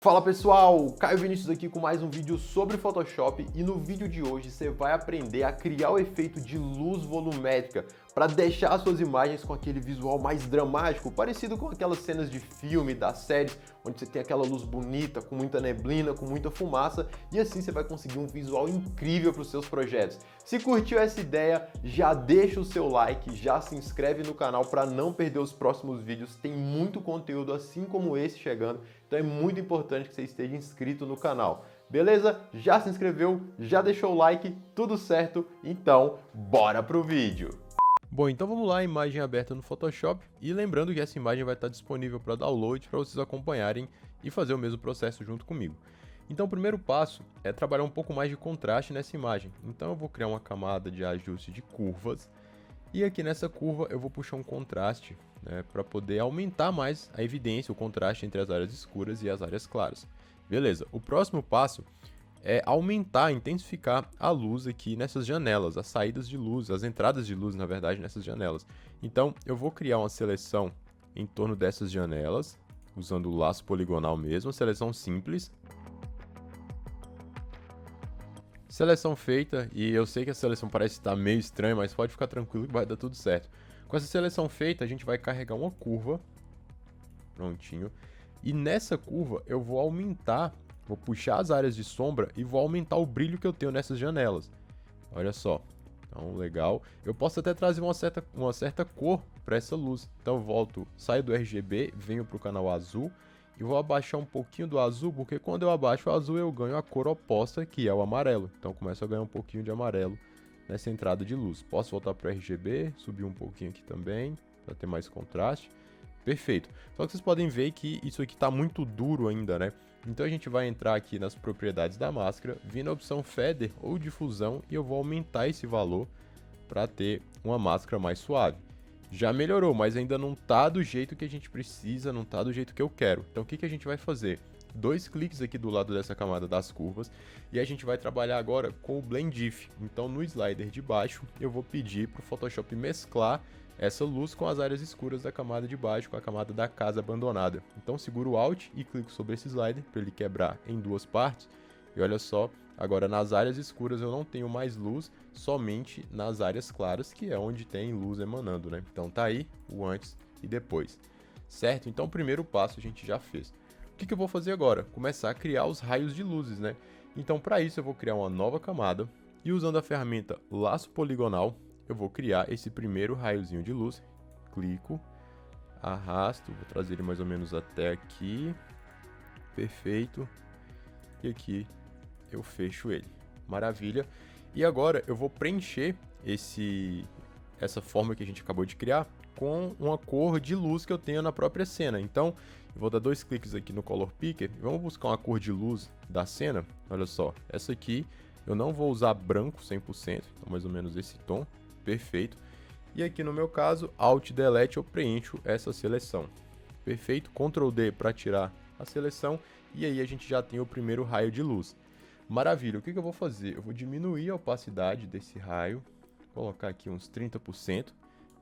Fala pessoal, Caio Vinícius aqui com mais um vídeo sobre Photoshop e no vídeo de hoje você vai aprender a criar o efeito de luz volumétrica para deixar as suas imagens com aquele visual mais dramático, parecido com aquelas cenas de filme, das séries, onde você tem aquela luz bonita, com muita neblina, com muita fumaça e assim você vai conseguir um visual incrível para os seus projetos. Se curtiu essa ideia, já deixa o seu like, já se inscreve no canal para não perder os próximos vídeos, tem muito conteúdo assim como esse chegando. Então é muito importante que você esteja inscrito no canal. Beleza? Já se inscreveu? Já deixou o like? Tudo certo? Então, bora pro vídeo! Bom, então vamos lá, imagem aberta no Photoshop. E lembrando que essa imagem vai estar disponível para download para vocês acompanharem e fazer o mesmo processo junto comigo. Então o primeiro passo é trabalhar um pouco mais de contraste nessa imagem. Então eu vou criar uma camada de ajuste de curvas. E aqui nessa curva eu vou puxar um contraste, para poder aumentar mais a evidência, o contraste entre as áreas escuras e as áreas claras. Beleza, o próximo passo é aumentar, intensificar a luz aqui nessas janelas, as saídas de luz, as entradas de luz, na verdade, nessas janelas. Então eu vou criar uma seleção em torno dessas janelas, usando o laço poligonal mesmo, seleção simples. Seleção feita, e eu sei que a seleção parece estar meio estranha, mas pode ficar tranquilo que vai dar tudo certo. Com essa seleção feita, a gente vai carregar uma curva, prontinho, e nessa curva eu vou aumentar, vou puxar as áreas de sombra e vou aumentar o brilho que eu tenho nessas janelas. Olha só, então legal. Eu posso até trazer uma certa cor para essa luz, então eu volto, saio do RGB, venho para o canal azul, e vou abaixar um pouquinho do azul, porque quando eu abaixo o azul eu ganho a cor oposta, que é o amarelo. Então começo a ganhar um pouquinho de amarelo nessa entrada de luz. Posso voltar para o RGB, subir um pouquinho aqui também, para ter mais contraste. Perfeito. Só que vocês podem ver que isso aqui está muito duro ainda, né? Então a gente vai entrar aqui nas propriedades da máscara, vir na opção Feather ou Difusão, e eu vou aumentar esse valor para ter uma máscara mais suave. Já melhorou, mas ainda não tá do jeito que a gente precisa, não tá do jeito que eu quero. Então o que a gente vai fazer? 2 cliques aqui do lado dessa camada das curvas e a gente vai trabalhar agora com o Blend If. Então no slider de baixo eu vou pedir para o Photoshop mesclar essa luz com as áreas escuras da camada de baixo, com a camada da casa abandonada. Então seguro o Alt e clico sobre esse slider para ele quebrar em duas partes. E olha só, agora nas áreas escuras eu não tenho mais luz, somente nas áreas claras, que é onde tem luz emanando, né? Então tá aí o antes e depois, certo? Então o primeiro passo a gente já fez. O que eu vou fazer agora? Começar a criar os raios de luzes, né? Então para isso eu vou criar uma nova camada e usando a ferramenta laço poligonal, eu vou criar esse primeiro raiozinho de luz. Clico, arrasto, vou trazer ele mais ou menos até aqui, perfeito, e aqui eu fecho ele. Maravilha. E agora eu vou preencher essa forma que a gente acabou de criar com uma cor de luz que eu tenho na própria cena. Então, eu vou dar 2 cliques aqui no Color Picker e vamos buscar uma cor de luz da cena. Olha só, essa aqui eu não vou usar branco 100%, então mais ou menos esse tom, perfeito. E aqui no meu caso, Alt Delete eu preencho essa seleção. Perfeito, Ctrl D para tirar a seleção e aí a gente já tem o primeiro raio de luz. Maravilha, o que eu vou fazer? Eu vou diminuir a opacidade desse raio, colocar aqui uns 30%,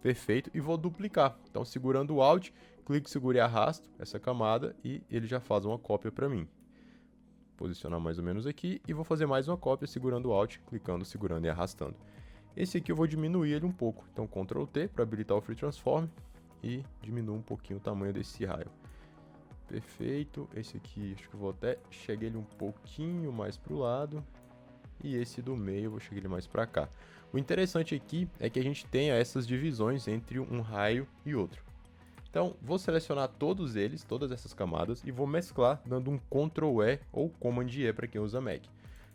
perfeito, e vou duplicar. Então, segurando o Alt, clico, seguro e arrasto essa camada e ele já faz uma cópia para mim. Posicionar mais ou menos aqui e vou fazer mais uma cópia segurando o Alt, clicando, segurando e arrastando. Esse aqui eu vou diminuir ele um pouco, então Ctrl T para habilitar o Free Transform e diminuo um pouquinho o tamanho desse raio. Perfeito, esse aqui acho que eu vou até chegar ele um pouquinho mais para o lado e esse do meio eu vou chegar ele mais para cá. O interessante aqui é que a gente tenha essas divisões entre um raio e outro. Então vou selecionar todos eles, todas essas camadas e vou mesclar dando um Ctrl E ou Command E para quem usa Mac.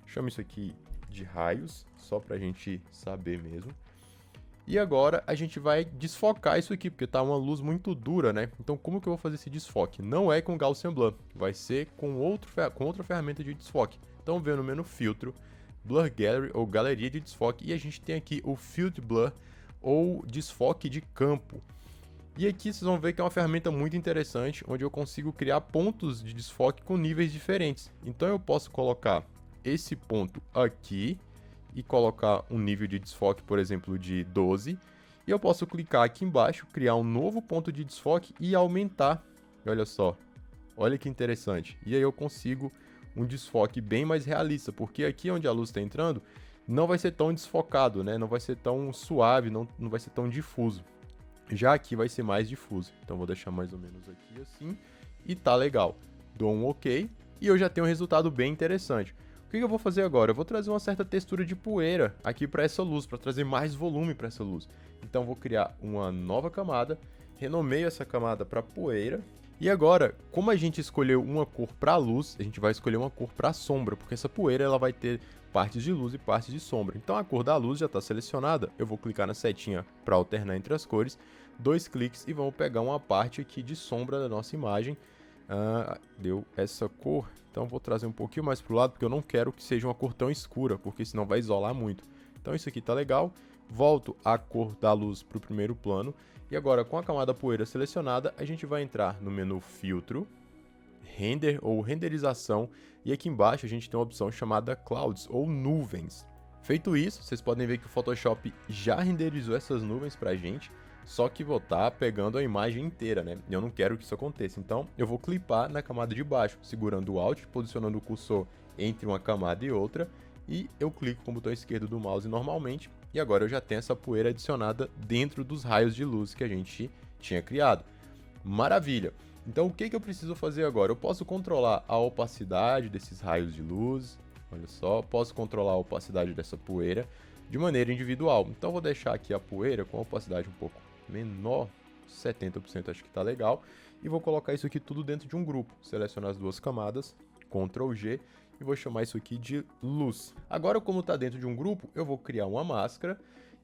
Chamo isso aqui de raios, só para a gente saber mesmo. E agora a gente vai desfocar isso aqui, porque tá uma luz muito dura, né? Então como que eu vou fazer esse desfoque? Não é com Gaussian Blur, vai ser com outra ferramenta de desfoque. Então vem no menu Filtro, Blur Gallery ou Galeria de Desfoque, e a gente tem aqui o Field Blur ou Desfoque de Campo. E aqui vocês vão ver que é uma ferramenta muito interessante, onde eu consigo criar pontos de desfoque com níveis diferentes. Então eu posso colocar esse ponto aqui, e colocar um nível de desfoque, por exemplo, de 12. E eu posso clicar aqui embaixo, criar um novo ponto de desfoque e aumentar. Olha só, Olha que interessante. E aí eu consigo um desfoque bem mais realista, porque aqui onde a luz está entrando, não vai ser tão desfocado, né? Não vai ser tão suave, não vai ser tão difuso. Já aqui vai ser mais difuso. Então vou deixar mais ou menos aqui assim. E tá legal. Dou um OK e eu já tenho um resultado bem interessante. O que eu vou fazer agora? Eu vou trazer uma certa textura de poeira aqui para essa luz, para trazer mais volume para essa luz. Então vou criar uma nova camada, renomeio essa camada para poeira. E agora, como a gente escolheu uma cor para luz, a gente vai escolher uma cor para sombra, porque essa poeira ela vai ter partes de luz e partes de sombra. Então a cor da luz já está selecionada, eu vou clicar na setinha para alternar entre as cores, 2 cliques e vamos pegar uma parte aqui de sombra da nossa imagem. Deu essa cor, então vou trazer um pouquinho mais para o lado, porque eu não quero que seja uma cor tão escura, porque senão vai isolar muito. Então isso aqui está legal, volto a cor da luz para o primeiro plano, e agora com a camada poeira selecionada, a gente vai entrar no menu Filtro, Render ou Renderização, e aqui embaixo a gente tem uma opção chamada Clouds ou Nuvens. Feito isso, vocês podem ver que o Photoshop já renderizou essas nuvens para a gente, só que vou estar pegando a imagem inteira, né? Eu não quero que isso aconteça, então eu vou clipar na camada de baixo, segurando o Alt, posicionando o cursor entre uma camada e outra, e eu clico com o botão esquerdo do mouse normalmente, e agora eu já tenho essa poeira adicionada dentro dos raios de luz que a gente tinha criado. Maravilha! Então o que eu preciso fazer agora? Eu posso controlar a opacidade desses raios de luz, olha só, posso controlar a opacidade dessa poeira de maneira individual. Então eu vou deixar aqui a poeira com a opacidade um pouco menor, 70% acho que está legal, e vou colocar isso aqui tudo dentro de um grupo. Selecionar as duas camadas, Ctrl G, e vou chamar isso aqui de luz. Agora, como está dentro de um grupo, eu vou criar uma máscara,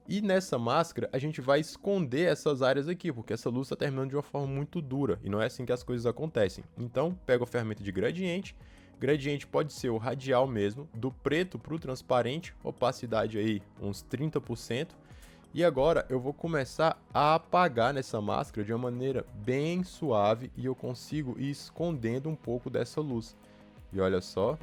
e nessa máscara a gente vai esconder essas áreas aqui, porque essa luz está terminando de uma forma muito dura, e não é assim que as coisas acontecem. Então, pego a ferramenta de gradiente, gradiente pode ser o radial mesmo, do preto para o transparente, opacidade aí uns 30%, e agora eu vou começar a apagar nessa máscara de uma maneira bem suave, e eu consigo ir escondendo um pouco dessa luz. E olha só,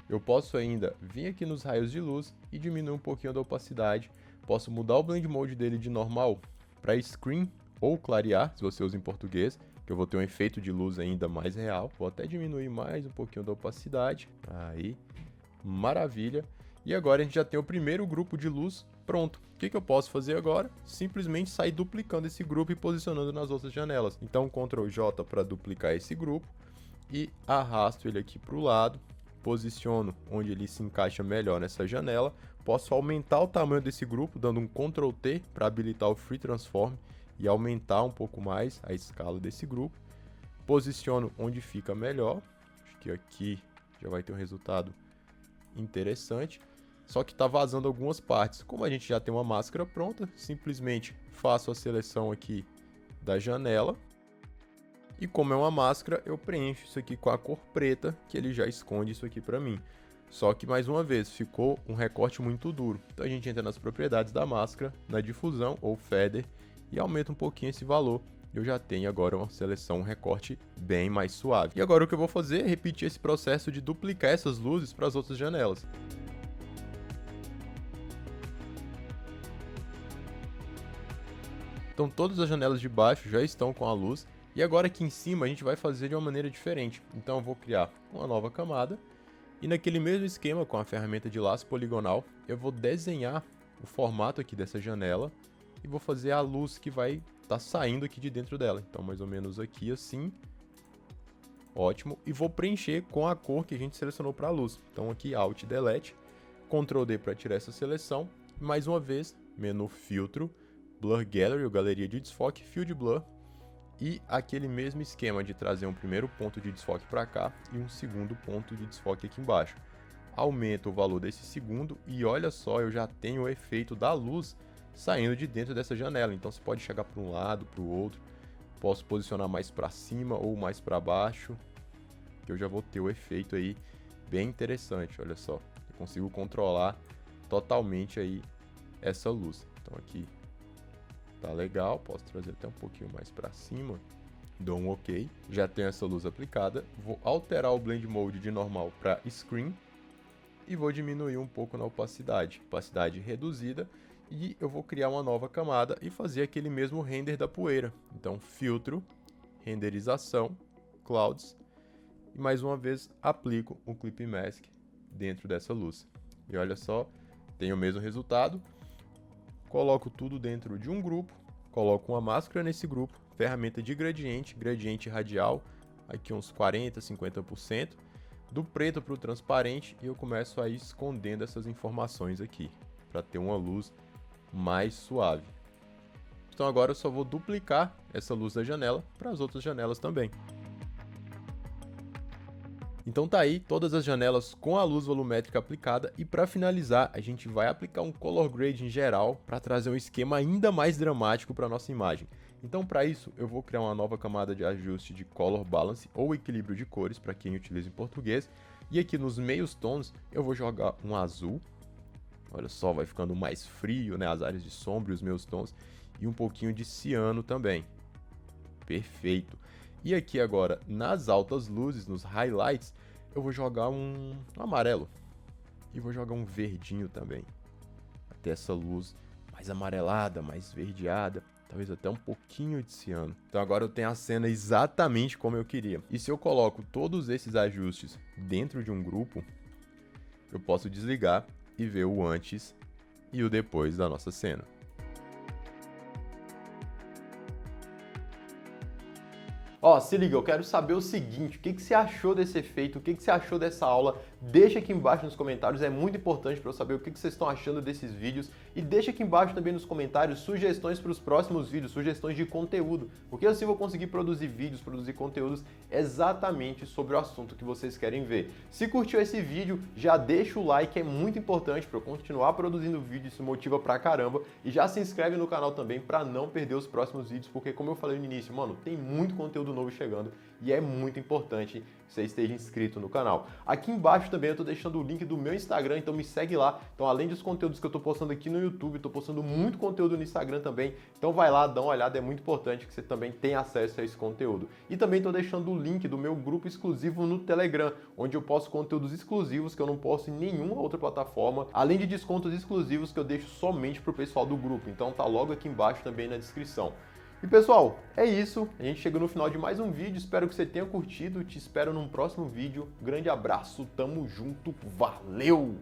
eu posso ainda vir aqui nos raios de luz e diminuir um pouquinho da opacidade. Posso mudar o Blend Mode dele de normal para Screen ou clarear, se você usa em português, que eu vou ter um efeito de luz ainda mais real. Vou até diminuir mais um pouquinho da opacidade. Aí, maravilha. E agora a gente já tem o primeiro grupo de luz pronto. O que eu posso fazer agora? Simplesmente sair duplicando esse grupo e posicionando nas outras janelas. Então, Ctrl J para duplicar esse grupo e arrasto ele aqui para o lado. Posiciono onde ele se encaixa melhor nessa janela. Posso aumentar o tamanho desse grupo, dando um Ctrl T para habilitar o Free Transform e aumentar um pouco mais a escala desse grupo. Posiciono onde fica melhor. Acho que aqui já vai ter um resultado interessante. Só que está vazando algumas partes. Como a gente já tem uma máscara pronta, simplesmente faço a seleção aqui da janela. E como é uma máscara, eu preencho isso aqui com a cor preta, que ele já esconde isso aqui para mim. Só que, mais uma vez, ficou um recorte muito duro. Então a gente entra nas propriedades da máscara, na difusão ou feather, e aumenta um pouquinho esse valor. Eu já tenho agora uma seleção, um recorte bem mais suave. E agora o que eu vou fazer é repetir esse processo de duplicar essas luzes para as outras janelas. Então todas as janelas de baixo já estão com a luz. E agora aqui em cima a gente vai fazer de uma maneira diferente. Então eu vou criar uma nova camada. E naquele mesmo esquema com a ferramenta de laço poligonal, eu vou desenhar o formato aqui dessa janela. E vou fazer a luz que vai estar saindo aqui de dentro dela. Então mais ou menos aqui assim. Ótimo. E vou preencher com a cor que a gente selecionou para a luz. Então aqui Alt Delete. Ctrl D para tirar essa seleção. Mais uma vez, menu Filtro, Blur Gallery, ou Galeria de Desfoque, Field Blur. E aquele mesmo esquema de trazer um primeiro ponto de desfoque para cá e um segundo ponto de desfoque aqui embaixo. Aumento o valor desse segundo e olha só, eu já tenho o efeito da luz saindo de dentro dessa janela. Então você pode chegar para um lado, para o outro. Posso posicionar mais para cima ou mais para baixo, que eu já vou ter o efeito aí bem interessante. Olha só, eu consigo controlar totalmente aí essa luz. Então aqui tá legal, posso trazer até um pouquinho mais para cima, dou um OK, já tenho essa luz aplicada, vou alterar o Blend Mode de normal para Screen e vou diminuir um pouco na opacidade reduzida, e eu vou criar uma nova camada e fazer aquele mesmo render da poeira. Então Filtro, renderização, clouds, e mais uma vez aplico o Clip Mask dentro dessa luz. E olha só, tem o mesmo resultado. Coloco tudo dentro de um grupo, coloco uma máscara nesse grupo, ferramenta de gradiente, gradiente radial, aqui uns 40%, 50%, do preto para o transparente, e eu começo a ir escondendo essas informações aqui, para ter uma luz mais suave. Então agora eu só vou duplicar essa luz da janela para as outras janelas também. Então tá aí todas as janelas com a luz volumétrica aplicada, e para finalizar a gente vai aplicar um color grade em geral para trazer um esquema ainda mais dramático para nossa imagem. Então para isso eu vou criar uma nova camada de ajuste de color balance ou equilíbrio de cores para quem utiliza em português, e aqui nos meios tons eu vou jogar um azul. Olha só, vai ficando mais frio, né, as áreas de sombra e os meus tons, e um pouquinho de ciano também. Perfeito. E aqui agora, nas altas luzes, nos highlights, eu vou jogar um amarelo. E vou jogar um verdinho também. Até essa luz mais amarelada, mais verdeada, talvez até um pouquinho de ciano. Então agora eu tenho a cena exatamente como eu queria. E se eu coloco todos esses ajustes dentro de um grupo, eu posso desligar e ver o antes e o depois da nossa cena. Ó, se liga, eu quero saber o seguinte, o que você achou desse efeito, o que você achou dessa aula? Deixa aqui embaixo nos comentários, é muito importante para eu saber o que vocês estão achando desses vídeos. E deixa aqui embaixo também nos comentários sugestões para os próximos vídeos, sugestões de conteúdo, porque assim eu vou conseguir produzir vídeos, produzir conteúdos exatamente sobre o assunto que vocês querem ver. Se curtiu esse vídeo, já deixa o like, é muito importante para eu continuar produzindo vídeo, isso motiva pra caramba. E já se inscreve no canal também para não perder os próximos vídeos, porque como eu falei no início, mano, tem muito conteúdo novo chegando e é muito importante que você esteja inscrito no canal. Aqui embaixo também eu tô deixando o link do meu Instagram, então me segue lá. Então além dos conteúdos que eu tô postando aqui no YouTube, tô postando muito conteúdo no Instagram também. Então vai lá, dá uma olhada, é muito importante que você também tenha acesso a esse conteúdo. E também tô deixando o link do meu grupo exclusivo no Telegram, onde eu posto conteúdos exclusivos que eu não posto em nenhuma outra plataforma, além de descontos exclusivos que eu deixo somente pro pessoal do grupo. Então tá logo aqui embaixo também na descrição. E pessoal, é isso, a gente chega no final de mais um vídeo, espero que você tenha curtido, te espero num próximo vídeo, grande abraço, tamo junto, valeu!